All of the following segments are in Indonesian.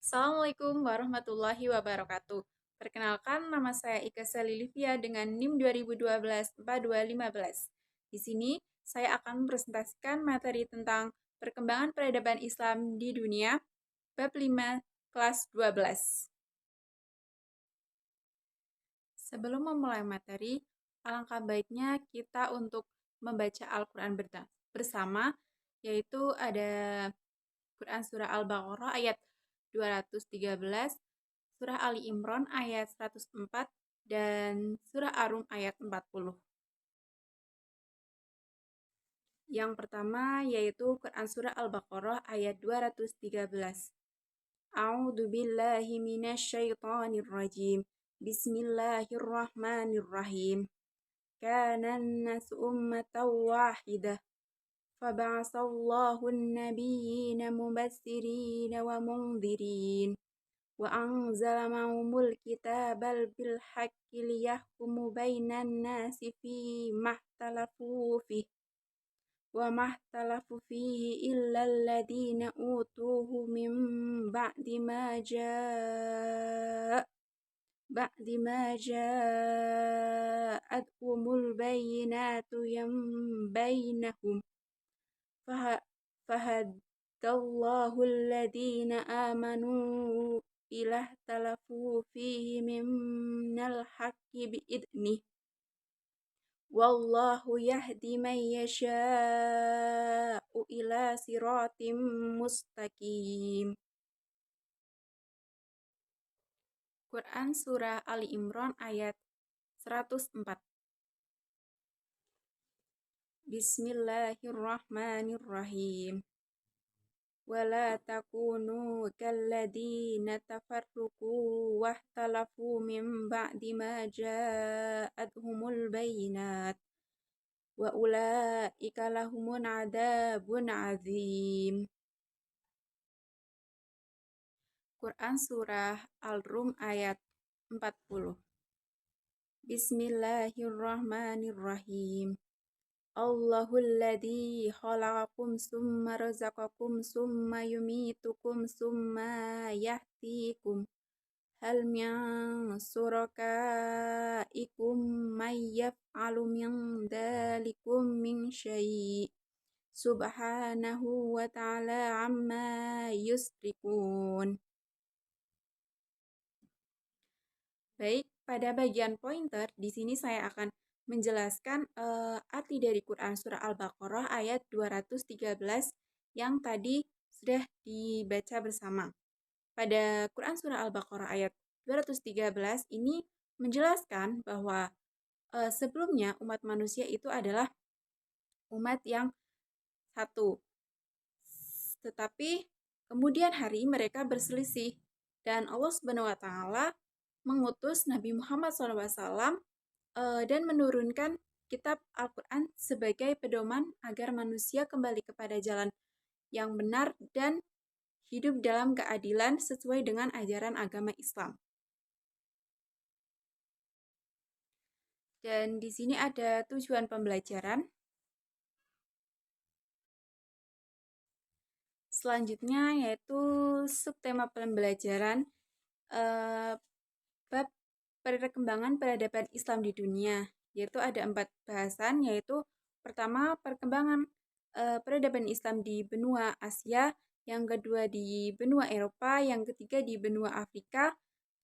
Assalamualaikum warahmatullahi wabarakatuh. Perkenalkan, nama saya Ika Salilivia dengan NIM 2012-4215. Di sini, saya akan mempresentasikan materi tentang perkembangan peradaban Islam di dunia, bab 5, kelas 12. Sebelum memulai materi, alangkah baiknya kita untuk membaca Al-Quran bersama, yaitu ada Quran Surah Al-Baqarah ayat 213, Surah Ali Imran ayat 104, dan Surah Ar-Rum ayat 40. Yang pertama yaitu Quran Surah Al-Baqarah ayat 213. A'udzu billahi minasyaitonir rajim. Bismillahirrahmanirrahim. Kana an-nasu ummatan wahidah. Faba'asallahu an-nabiyyina mubassirina wa mundzirin. وأنزل معهم الكتاب بالحق ليحكم بين الناس فيما اختلفوا فيه وما اختلف فيه إلا الذين أوتوه من بعد ما جاءتهم البينات بينهم فهدى الله الذين آمنوا إلى اختلفوا فيه من الحق بإذنه والله يهدي من يشاء إلى صراط مستقيم. Quran Surah Ali Imran ayat 104. Bismillahirrahmanirrahim. ولا تكونوا كالذين تفرقوا واختلفوا من بعد ما جاءتهم البينات وأولئك لهم عذاب عظيم. Quran Surah Al-Rum ayat 40. Bismillahirrahmanirrahim. Allahul ladzi khalaqakum summa razaqakum summa yumitukum summa yahtikum hal min surakaikum may yaf'alu min dzalikum min syai' subhanahu wa ta'ala amma yusrikun. Baik, pada bagian pointer di sini saya akan menjelaskan arti dari Quran Surah Al-Baqarah ayat 213 yang tadi sudah dibaca bersama. Pada Quran Surah Al-Baqarah ayat 213 ini menjelaskan bahwa sebelumnya umat manusia itu adalah umat yang satu. Tetapi kemudian hari mereka berselisih dan Allah Subhanahu wa taala mengutus Nabi Muhammad SAW dan menurunkan kitab Al-Quran sebagai pedoman agar manusia kembali kepada jalan yang benar dan hidup dalam keadilan sesuai dengan ajaran agama Islam. Dan di sini ada tujuan pembelajaran. Selanjutnya yaitu subtema pembelajaran bab perkembangan peradaban Islam di dunia, yaitu ada 4 bahasan, yaitu pertama perkembangan peradaban Islam di benua Asia, yang kedua di benua Eropa, yang ketiga di benua Afrika,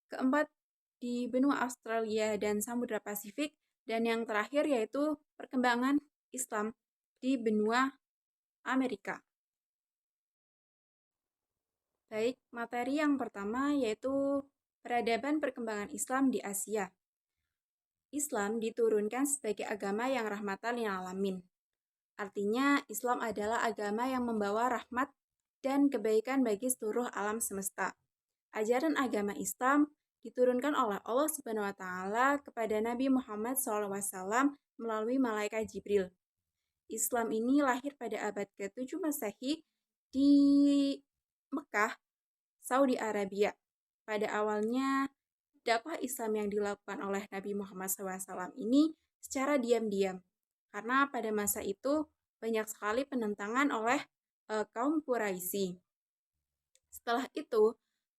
keempat di benua Australia dan Samudra Pasifik, dan yang terakhir yaitu perkembangan Islam di benua Amerika. Baik, materi yang pertama yaitu peradaban perkembangan Islam di Asia. Islam diturunkan sebagai agama yang rahmatan lil alamin. Artinya, Islam adalah agama yang membawa rahmat dan kebaikan bagi seluruh alam semesta. Ajaran agama Islam diturunkan oleh Allah Subhanahu wa taala kepada Nabi Muhammad SAW melalui malaikat Jibril. Islam ini lahir pada abad ke-7 Masehi di Mekah, Saudi Arabia. Pada awalnya, dakwah Islam yang dilakukan oleh Nabi Muhammad SAW ini secara diam-diam. Karena pada masa itu banyak sekali penentangan oleh kaum Quraisy. Setelah itu,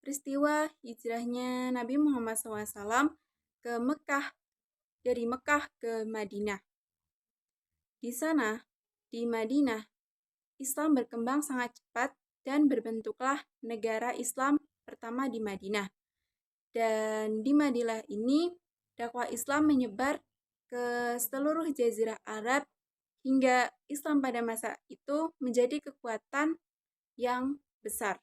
peristiwa hijrahnya Nabi Muhammad SAW ke Mekah, dari Mekah ke Madinah. Di sana, di Madinah, Islam berkembang sangat cepat dan berbentuklah negara Islam pertama di Madinah. Dan di Madinah ini, dakwah Islam menyebar ke seluruh jazirah Arab hingga Islam pada masa itu menjadi kekuatan yang besar.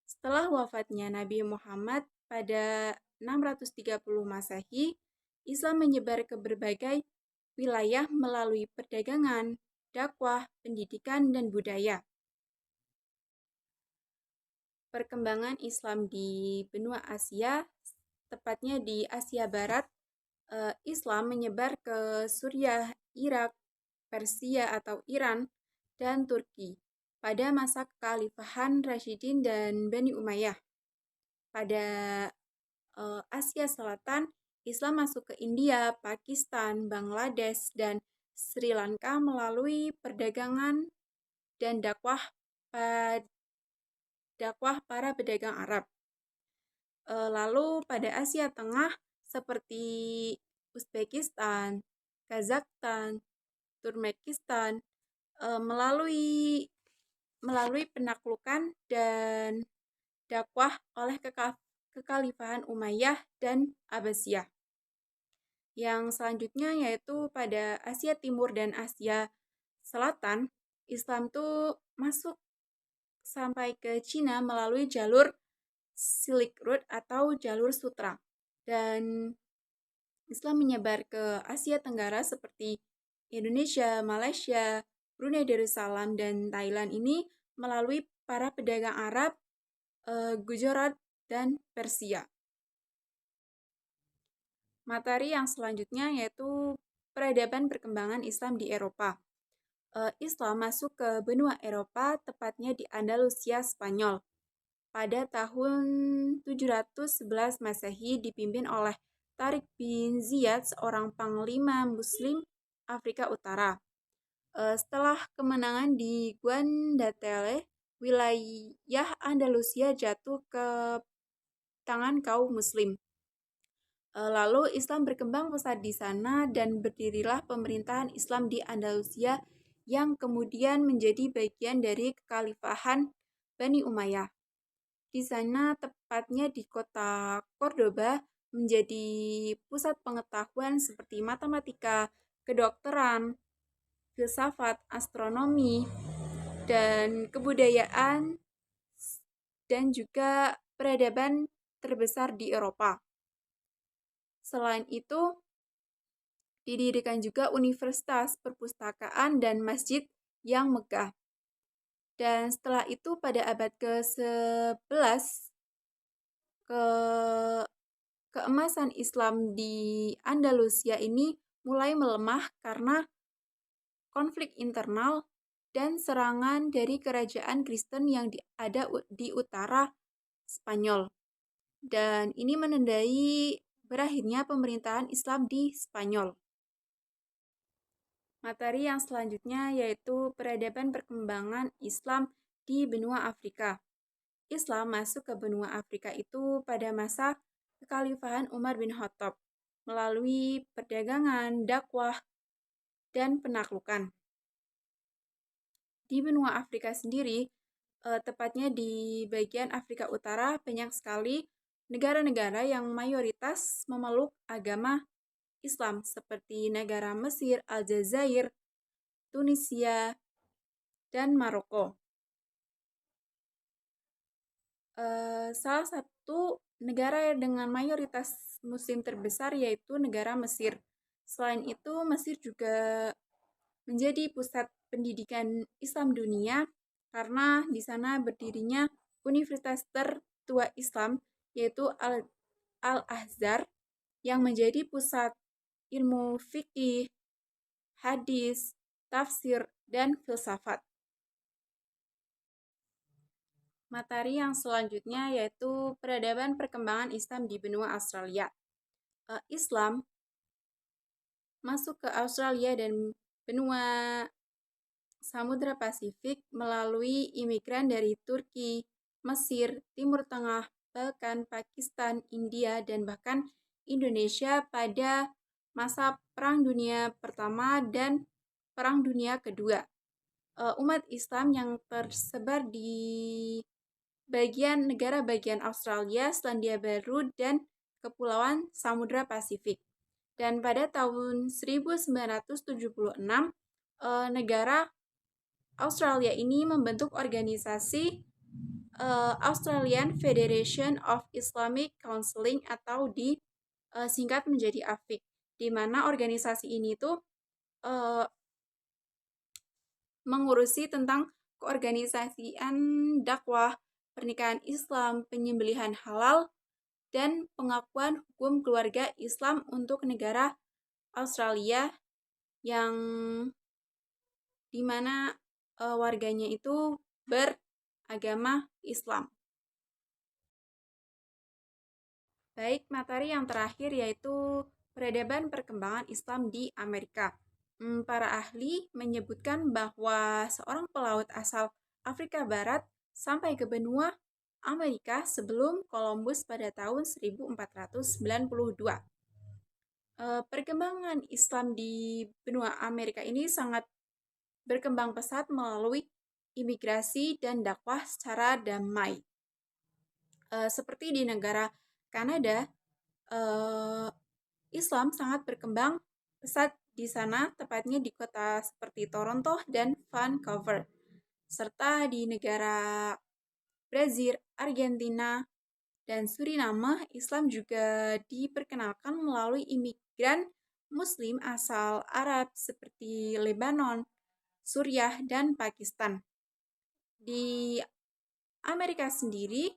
Setelah wafatnya Nabi Muhammad pada 630 Masehi, Islam menyebar ke berbagai wilayah melalui perdagangan, dakwah, pendidikan, dan budaya. Perkembangan Islam di benua Asia, tepatnya di Asia Barat, Islam menyebar ke Suriah, Irak, Persia atau Iran, dan Turki pada masa kekhalifahan Rasyidin dan Bani Umayyah. Pada Asia Selatan, Islam masuk ke India, Pakistan, Bangladesh, dan Sri Lanka melalui perdagangan dan dakwah para pedagang Arab. Lalu pada Asia Tengah seperti Uzbekistan, Kazakhstan, Turkmenistan melalui penaklukan dan dakwah oleh kekhalifahan Umayyah dan Abbasiyah. Yang selanjutnya yaitu pada Asia Timur dan Asia Selatan, Islam tuh masuk sampai ke Cina melalui jalur Silk Road atau jalur sutra. Dan Islam menyebar ke Asia Tenggara seperti Indonesia, Malaysia, Brunei Darussalam, dan Thailand ini melalui para pedagang Arab, Gujarat, dan Persia. Materi yang selanjutnya yaitu peradaban perkembangan Islam di Eropa. Islam masuk ke benua Eropa, tepatnya di Andalusia, Spanyol. Pada tahun 711 Masehi dipimpin oleh Tariq bin Ziyad, seorang panglima Muslim Afrika Utara. Setelah kemenangan di Guadalcanal, wilayah Andalusia jatuh ke tangan kaum Muslim. Lalu Islam berkembang pesat di sana dan berdirilah pemerintahan Islam di Andalusia yang kemudian menjadi bagian dari kekhalifahan Bani Umayyah. Di sana, tepatnya di kota Cordoba, menjadi pusat pengetahuan seperti matematika, kedokteran, filsafat, astronomi, dan kebudayaan, dan juga peradaban terbesar di Eropa. Selain itu, didirikan juga universitas, perpustakaan, dan masjid yang megah. Dan setelah itu pada abad ke-11, keemasan Islam di Andalusia ini mulai melemah karena konflik internal dan serangan dari kerajaan Kristen yang ada di utara Spanyol. Dan ini menandai berakhirnya pemerintahan Islam di Spanyol. Materi yang selanjutnya yaitu peradaban perkembangan Islam di benua Afrika. Islam masuk ke benua Afrika itu pada masa kekhalifahan Umar bin Khattab melalui perdagangan, dakwah, dan penaklukan. Di benua Afrika sendiri, tepatnya di bagian Afrika Utara, banyak sekali negara-negara yang mayoritas memeluk agama Islam seperti negara Mesir, Aljazair, Tunisia, dan Maroko. Salah satu negara dengan mayoritas Muslim terbesar yaitu negara Mesir. Selain itu, Mesir juga menjadi pusat pendidikan Islam dunia karena di sana berdirinya universitas tertua Islam yaitu Al-Azhar yang menjadi pusat ilmu fikih, hadis, tafsir, dan filsafat. Materi yang selanjutnya yaitu peradaban perkembangan Islam di benua Australia. Islam masuk ke Australia dan benua Samudra Pasifik melalui imigran dari Turki, Mesir, Timur Tengah, bahkan Pakistan, India, dan bahkan Indonesia pada masa Perang Dunia Pertama dan Perang Dunia Kedua. Umat Islam yang tersebar di negara bagian Australia, Selandia Baru, dan Kepulauan Samudra Pasifik. Dan pada tahun 1976, negara Australia ini membentuk organisasi Australian Federation of Islamic Counseling atau disingkat menjadi AFIC, di mana organisasi ini tuh mengurusi tentang keorganisasian dakwah, pernikahan Islam, penyembelihan halal, dan pengakuan hukum keluarga Islam untuk negara Australia yang dimana warganya itu beragama Islam. Baik, materi yang terakhir yaitu peradaban perkembangan Islam di Amerika. Para ahli menyebutkan bahwa seorang pelaut asal Afrika Barat sampai ke benua Amerika sebelum Columbus pada tahun 1492. Perkembangan Islam di benua Amerika ini sangat berkembang pesat melalui imigrasi dan dakwah secara damai. Seperti di negara Kanada, Islam sangat berkembang pesat di sana, tepatnya di kota seperti Toronto dan Vancouver, serta di negara Brazil, Argentina, dan Suriname. Islam juga diperkenalkan melalui imigran Muslim asal Arab seperti Lebanon, Suriah, dan Pakistan. Di Amerika sendiri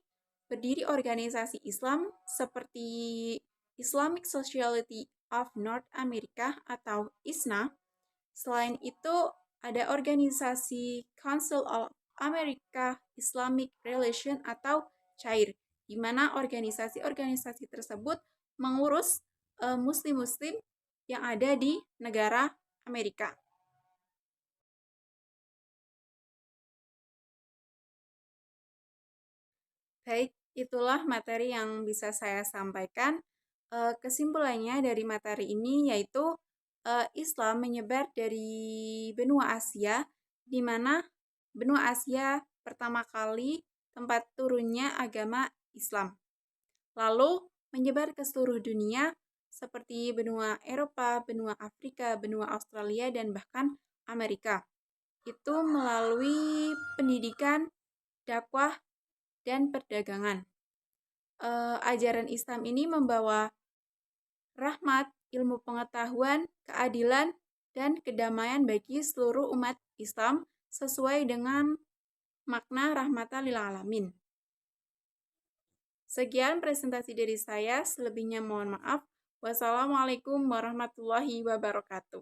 berdiri organisasi Islam seperti Islamic Society of North America atau ISNA. Selain itu, ada organisasi Council of America Islamic Relation atau CAIR, di mana organisasi-organisasi tersebut mengurus muslim-muslim yang ada di negara Amerika. Baik, itulah materi yang bisa saya sampaikan. Kesimpulannya dari materi ini yaitu Islam menyebar dari benua Asia, di mana benua Asia pertama kali tempat turunnya agama Islam. Lalu menyebar ke seluruh dunia seperti benua Eropa, benua Afrika, benua Australia, dan bahkan Amerika. Itu melalui pendidikan, dakwah, dan perdagangan. Ajaran Islam ini membawa rahmat, ilmu pengetahuan, keadilan, dan kedamaian bagi seluruh umat Islam sesuai dengan makna rahmatan lil alamin. Sekian presentasi dari saya, selebihnya mohon maaf. Wassalamualaikum warahmatullahi wabarakatuh.